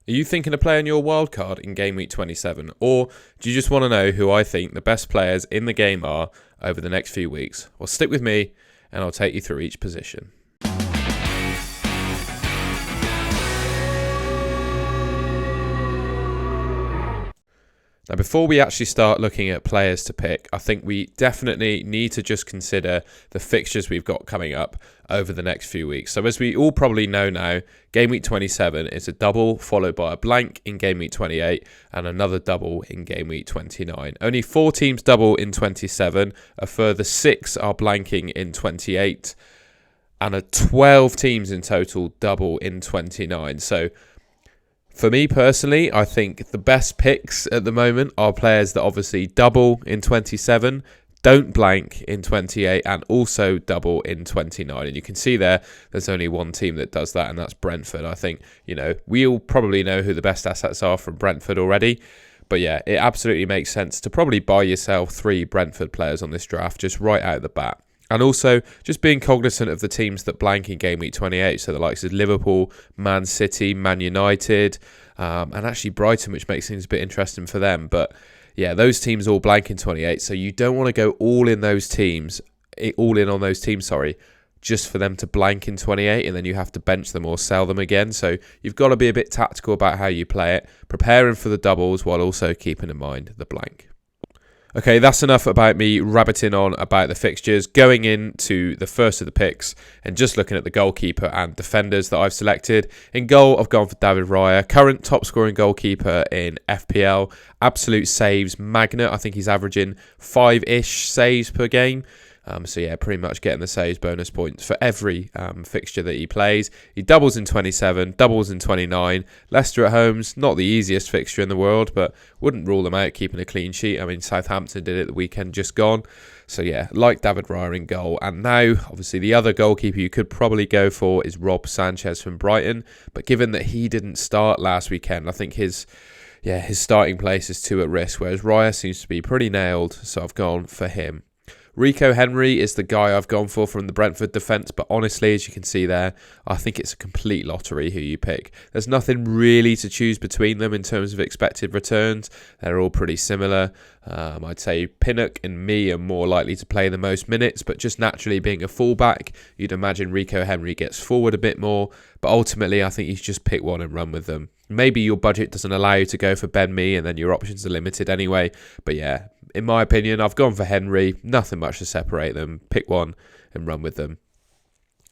Are you thinking of playing your wildcard in Game Week 27? Or do you just want to know who I think the best players in the game are over the next few weeks? Well, stick with me and I'll take you through each position. Now, before we actually start looking at players to pick, I think we definitely need to just consider the fixtures we've got coming up over the next few weeks. So as we all probably know now, Game Week 27 is a double followed by a blank in Game Week 28 and another double in Game Week 29. Only 4 teams double in 27, a further 6 are blanking in 28, and 12 teams in total double in 29. So for me personally, I think the best picks at the moment are players that obviously double in 27, don't blank in 28, and also double in 29. And you can see there's only one team that does that, and that's Brentford. I think, we all probably know who the best assets are from Brentford already. But yeah, it absolutely makes sense to probably buy yourself 3 Brentford players on this draft, just right out the bat. And also, just being cognizant of the teams that blank in Game Week 28, so the likes of Liverpool, Man City, Man United, and actually Brighton, which makes things a bit interesting for them. But yeah, those teams all blank in 28, so you don't want to go all in on those teams, just for them to blank in 28, and then you have to bench them or sell them again. So you've got to be a bit tactical about how you play it, preparing for the doubles while also keeping in mind the blank. Okay, that's enough about me rabbiting on about the fixtures. Going into the first of the picks and just looking at the goalkeeper and defenders that I've selected. In goal, I've gone for David Raya, current top scoring goalkeeper in FPL. Absolute saves magnet. I think he's averaging 5-ish saves per game. So yeah, pretty much getting the saves bonus points for every fixture that he plays. He doubles in 27, doubles in 29. Leicester at home's not the easiest fixture in the world, but wouldn't rule them out keeping a clean sheet. I mean, Southampton did it the weekend just gone. So yeah, like David Raya in goal. And now, obviously, the other goalkeeper you could probably go for is Rob Sanchez from Brighton. But given that he didn't start last weekend, I think his starting place is too at risk, whereas Raya seems to be pretty nailed, so I've gone for him. Rico Henry is the guy I've gone for from the Brentford defence, but honestly, as you can see there, I think it's a complete lottery who you pick. There's nothing really to choose between them in terms of expected returns. They're all pretty similar. I'd say Pinnock and me are more likely to play the most minutes, but just naturally being a fullback, you'd imagine Rico Henry gets forward a bit more, but ultimately I think you should just pick one and run with them. Maybe your budget doesn't allow you to go for Ben Mee and then your options are limited anyway, but yeah, in my opinion, I've gone for Henry. Nothing much to separate them. Pick one and run with them.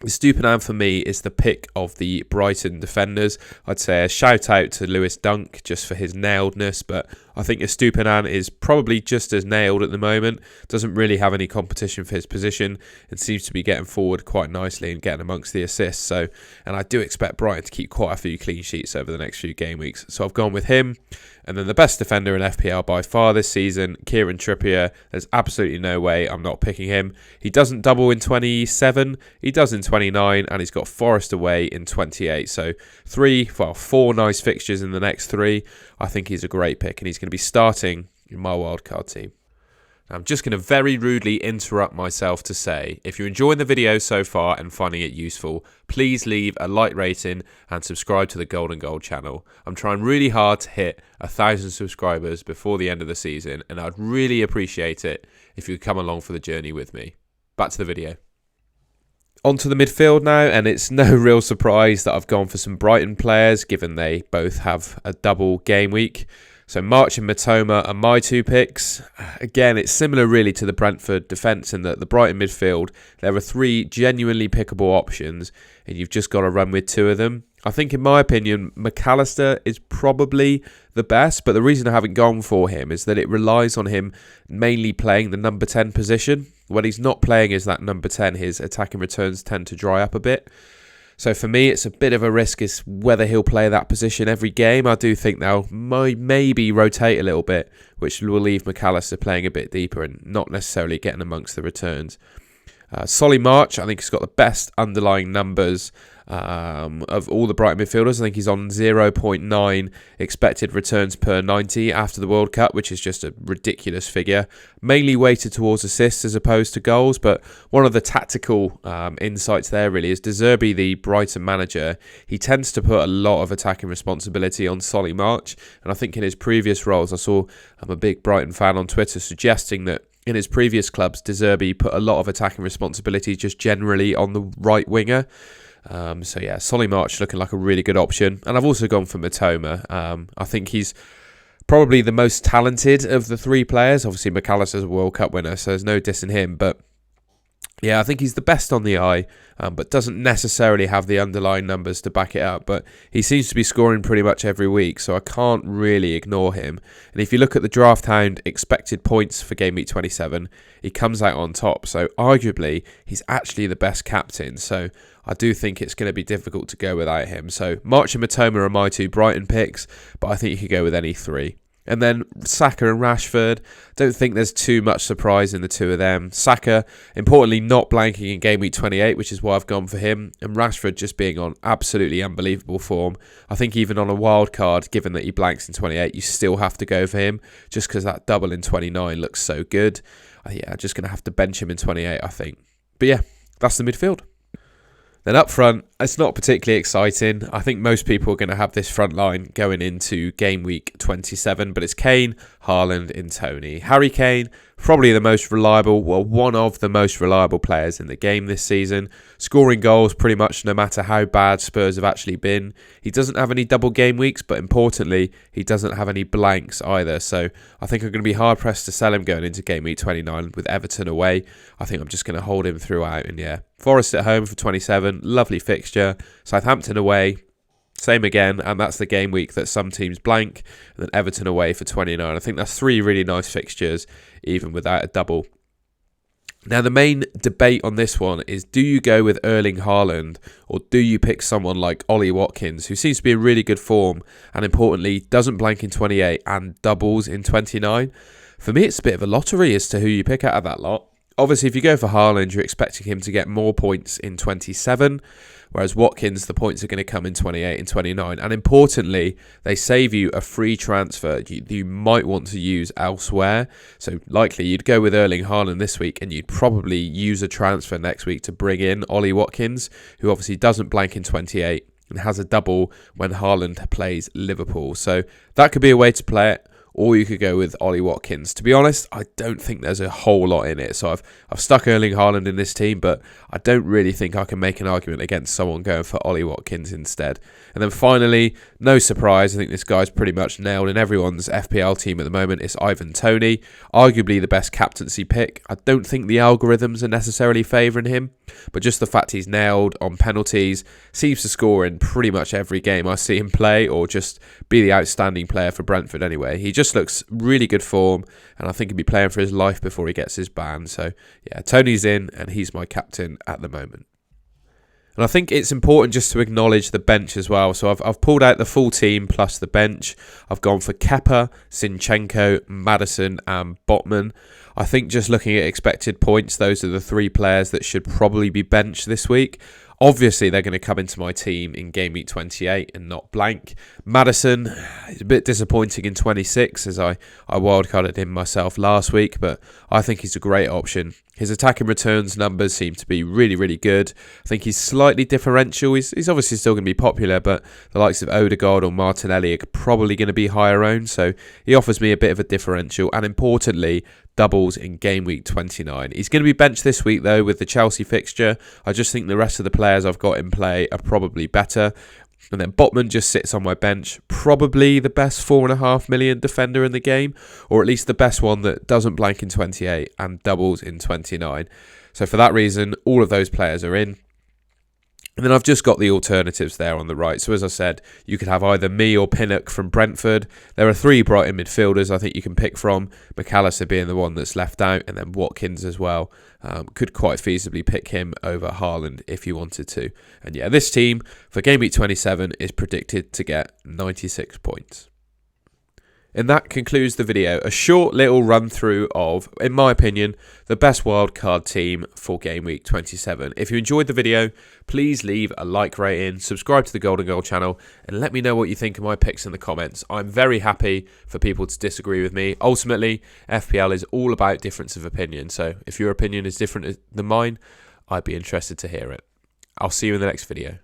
The Stupinan for me is the pick of the Brighton defenders. I'd say a shout out to Lewis Dunk just for his nailedness, but I think Stupinan is probably just as nailed at the moment. Doesn't really have any competition for his position and seems to be getting forward quite nicely and getting amongst the assists. And I do expect Brighton to keep quite a few clean sheets over the next few game weeks. So I've gone with him. And then the best defender in FPL by far this season, Kieran Trippier. There's absolutely no way I'm not picking him. He doesn't double in 27, he does in 29, and he's got Forest away in 28. So 4 nice fixtures in the next 3. I think he's a great pick, and he's going to be starting in my wildcard team. I'm just going to very rudely interrupt myself to say, if you're enjoying the video so far and finding it useful, please leave a like rating and subscribe to the Golden Goal channel. I'm trying really hard to hit 1,000 subscribers before the end of the season, and I'd really appreciate it if you could come along for the journey with me. Back to the video. On to the midfield now, and it's no real surprise that I've gone for some Brighton players, given they both have a double game week. So March and Matoma are my 2 picks. Again, it's similar really to the Brentford defence in that the Brighton midfield, there are 3 genuinely pickable options and you've just got to run with 2 of them. I think in my opinion, McAllister is probably the best, but the reason I haven't gone for him is that it relies on him mainly playing the number 10 position. When he's not playing as that number 10, his attacking returns tend to dry up a bit. So for me, it's a bit of a risk is whether he'll play that position every game. I do think they'll maybe rotate a little bit, which will leave McAllister playing a bit deeper and not necessarily getting amongst the returns. Solly March, I think he's got the best underlying numbers of all the Brighton midfielders. I think he's on 0.9 expected returns per 90 after the World Cup, which is just a ridiculous figure. Mainly weighted towards assists as opposed to goals, but one of the tactical insights there really is De Zerbi, the Brighton manager, he tends to put a lot of attacking responsibility on Solly March, and I think in his previous roles, I saw a big Brighton fan on Twitter suggesting that in his previous clubs, De Zerbi put a lot of attacking responsibility just generally on the right winger. So yeah, Solly March looking like a really good option. And I've also gone for Matoma. I think he's probably the most talented of the three players. Obviously, McAllister's a World Cup winner, so there's no dissing him. But yeah, I think he's the best on the eye, but doesn't necessarily have the underlying numbers to back it up. But he seems to be scoring pretty much every week, so I can't really ignore him. And if you look at the Draft Hound expected points for Game Week 27, he comes out on top. So arguably, he's actually the best captain. So I do think it's going to be difficult to go without him. So March and Matoma are my two Brighton picks, but I think you could go with any three. And then Saka and Rashford, don't think there's too much surprise in the two of them. Saka, importantly, not blanking in Game Week 28, which is why I've gone for him. And Rashford just being on absolutely unbelievable form. I think even on a wild card, given that he blanks in 28, you still have to go for him, just because that double in 29 looks so good. Yeah, I'm just going to have to bench him in 28, I think. But yeah, that's the midfield. Then up front, it's not particularly exciting. I think most people are going to have this front line going into Game Week 27, but it's Kane, Haaland and Toney. Harry Kane, probably the most reliable, well, one of the most reliable players in the game this season. Scoring goals pretty much no matter how bad Spurs have actually been. He doesn't have any double game weeks, but importantly, he doesn't have any blanks either. So I think I'm going to be hard-pressed to sell him going into Game Week 29 with Everton away. I think I'm just going to hold him throughout. And yeah, Forest at home for 27, lovely fixture. Southampton away, same again, and that's the game week that some teams blank. And then Everton away for 29. I think that's three really nice fixtures, even without a double. Now, the main debate on this one is, do you go with Erling Haaland or do you pick someone like Ollie Watkins, who seems to be in really good form and importantly doesn't blank in 28 and doubles in 29? For me, it's a bit of a lottery as to who you pick out of that lot. Obviously, if you go for Haaland, you're expecting him to get more points in 27, whereas Watkins, the points are going to come in 28 and 29. And importantly, they save you a free transfer you might want to use elsewhere. So likely you'd go with Erling Haaland this week and you'd probably use a transfer next week to bring in Ollie Watkins, who obviously doesn't blank in 28 and has a double when Haaland plays Liverpool. So that could be a way to play it. Or you could go with Ollie Watkins. To be honest, I don't think there's a whole lot in it. So I've stuck Erling Haaland in this team, but I don't really think I can make an argument against someone going for Ollie Watkins instead. And then finally, no surprise, I think this guy's pretty much nailed in everyone's FPL team at the moment. It's Ivan Toney, arguably the best captaincy pick. I don't think the algorithms are necessarily favouring him, but just the fact he's nailed on penalties, seems to score in pretty much every game I see him play, or just be the outstanding player for Brentford anyway. He just looks really good form, and I think he'll be playing for his life before he gets his ban. So yeah, Toney's in, and he's my captain at the moment. And I think it's important just to acknowledge the bench as well. So I've pulled out the full team plus the bench. I've gone for Kepa, Zinchenko, Maddison and Botman. I think just looking at expected points, those are the three players that should probably be benched this week. Obviously, they're going to come into my team in Game Week 28 and not blank. Maddison is a bit disappointing in 26 as I wildcarded him myself last week, but I think he's a great option. His attacking returns numbers seem to be really, really good. I think he's slightly differential. He's obviously still going to be popular, but the likes of Odegaard or Martinelli are probably going to be higher owned, so he offers me a bit of a differential, and importantly, doubles in Game Week 29. He's going to be benched this week, though, with the Chelsea fixture. I just think the rest of the players I've got in play are probably better. And then Botman just sits on my bench. Probably the best 4.5 million defender in the game, or at least the best one that doesn't blank in 28 and doubles in 29. So for that reason, all of those players are in. And then I've just got the alternatives there on the right. So as I said, you could have either me or Pinnock from Brentford. There are three Brighton midfielders I think you can pick from. McAllister being the one that's left out, and then Watkins as well. Could quite feasibly pick him over Haaland if you wanted to. And yeah, this team for Game Week 27 is predicted to get 96 points. And that concludes the video. A short little run through of, in my opinion, the best wildcard team for Game Week 27. If you enjoyed the video, please leave a like rating, subscribe to the Golden Goal channel, and let me know what you think of my picks in the comments. I'm very happy for people to disagree with me. Ultimately, FPL is all about difference of opinion. So if your opinion is different than mine, I'd be interested to hear it. I'll see you in the next video.